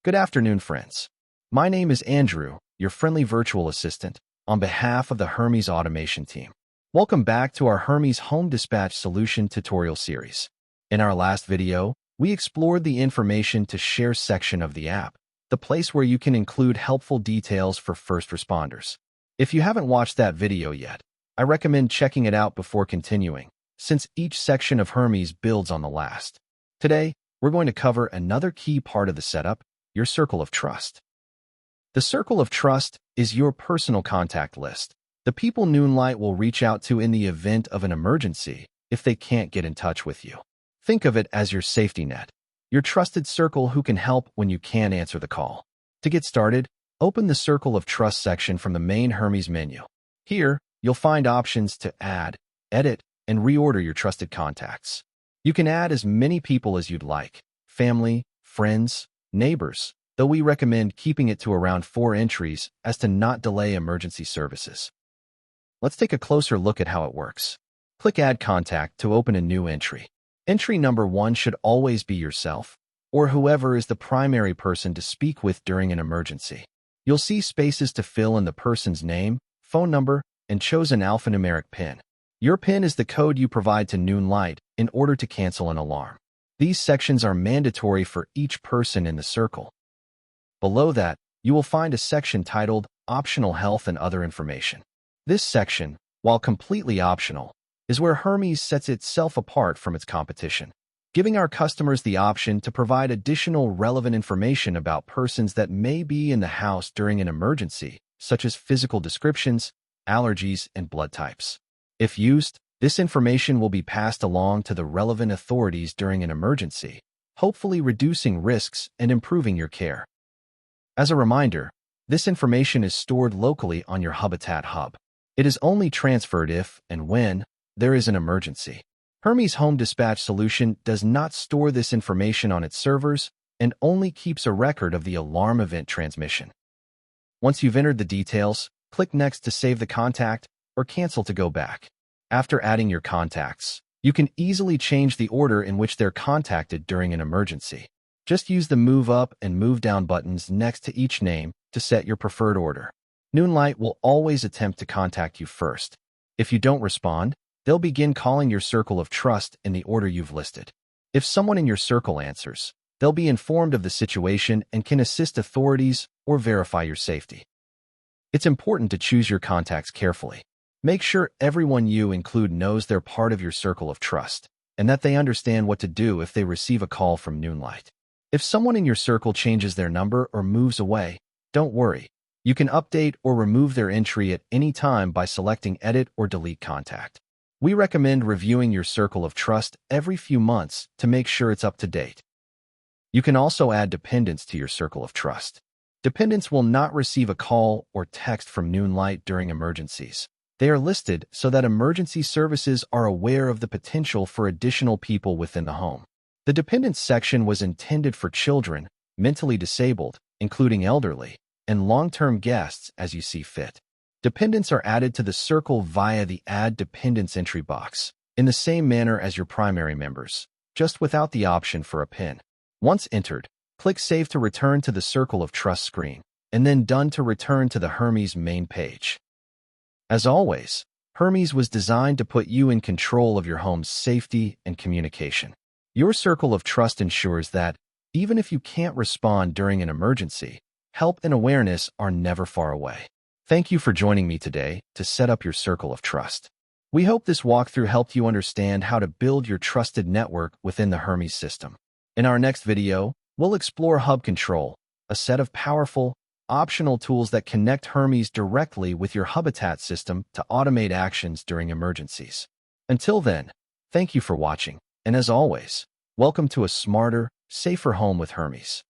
Good afternoon, friends. My name is Andrew, your friendly virtual assistant, on behalf of the Hermes automation team. Welcome back to our Hermes Home Dispatch Solution tutorial series. In our last video, we explored the information to share section of the app, the place where you can include helpful details for first responders. If you haven't watched that video yet, I recommend checking it out before continuing, since each section of Hermes builds on the last. Today, we're going to cover another key part of the setup, your circle of trust. The circle of trust is your personal contact list, the people Noonlight will reach out to in the event of an emergency if they can't get in touch with you. Think of it as your safety net, your trusted circle who can help when you can't answer the call. To get started, open the Circle of Trust section from the main Hermes menu. Here, you'll find options to add, edit, and reorder your trusted contacts. You can add as many people as you'd like, family, friends, neighbors, though we recommend keeping it to around 4 entries as to not delay emergency services. Let's take a closer look at how it works. Click Add Contact to open a new entry. Entry number 1 should always be yourself, or whoever is the primary person to speak with during an emergency. You'll see spaces to fill in the person's name, phone number, and choose an alphanumeric PIN. Your PIN is the code you provide to Noonlight in order to cancel an alarm. These sections are mandatory for each person in the circle. Below that, you will find a section titled Optional Health and Other Information. This section, while completely optional, is where Hermes sets itself apart from its competition, giving our customers the option to provide additional relevant information about persons that may be in the house during an emergency, such as physical descriptions, allergies, and blood types. If used, this information will be passed along to the relevant authorities during an emergency, hopefully reducing risks and improving your care. As a reminder, this information is stored locally on your Habitat hub. It is only transferred if and when there is an emergency. Hermes Home Dispatch Solution does not store this information on its servers and only keeps a record of the alarm event transmission. Once you've entered the details, click Next to save the contact or cancel to go back. After adding your contacts, you can easily change the order in which they're contacted during an emergency. Just use the Move Up and Move Down buttons next to each name to set your preferred order. Noonlight will always attempt to contact you first. If you don't respond, they'll begin calling your circle of trust in the order you've listed. If someone in your circle answers, they'll be informed of the situation and can assist authorities or verify your safety. It's important to choose your contacts carefully. Make sure everyone you include knows they're part of your circle of trust, and that they understand what to do if they receive a call from Noonlight. If someone in your circle changes their number or moves away, don't worry. You can update or remove their entry at any time by selecting Edit or Delete Contact. We recommend reviewing your circle of trust every few months to make sure it's up to date. You can also add dependents to your circle of trust. Dependents will not receive a call or text from Noonlight during emergencies. They are listed so that emergency services are aware of the potential for additional people within the home. The dependents section was intended for children, mentally disabled, including elderly, and long-term guests as you see fit. Dependents are added to the circle via the Add Dependents entry box, in the same manner as your primary members, just without the option for a PIN. Once entered, click Save to return to the Circle of Trust screen, and then Done to return to the Hermes main page. As always, Hermes was designed to put you in control of your home's safety and communication. Your circle of trust ensures that, even if you can't respond during an emergency, help and awareness are never far away. Thank you for joining me today to set up your circle of trust. We hope this walkthrough helped you understand how to build your trusted network within the Hermes system. In our next video, we'll explore Hub Control, a set of powerful, optional tools that connect Hermes directly with your Habitat system to automate actions during emergencies. Until then, thank you for watching, and as always, welcome to a smarter, safer home with Hermes.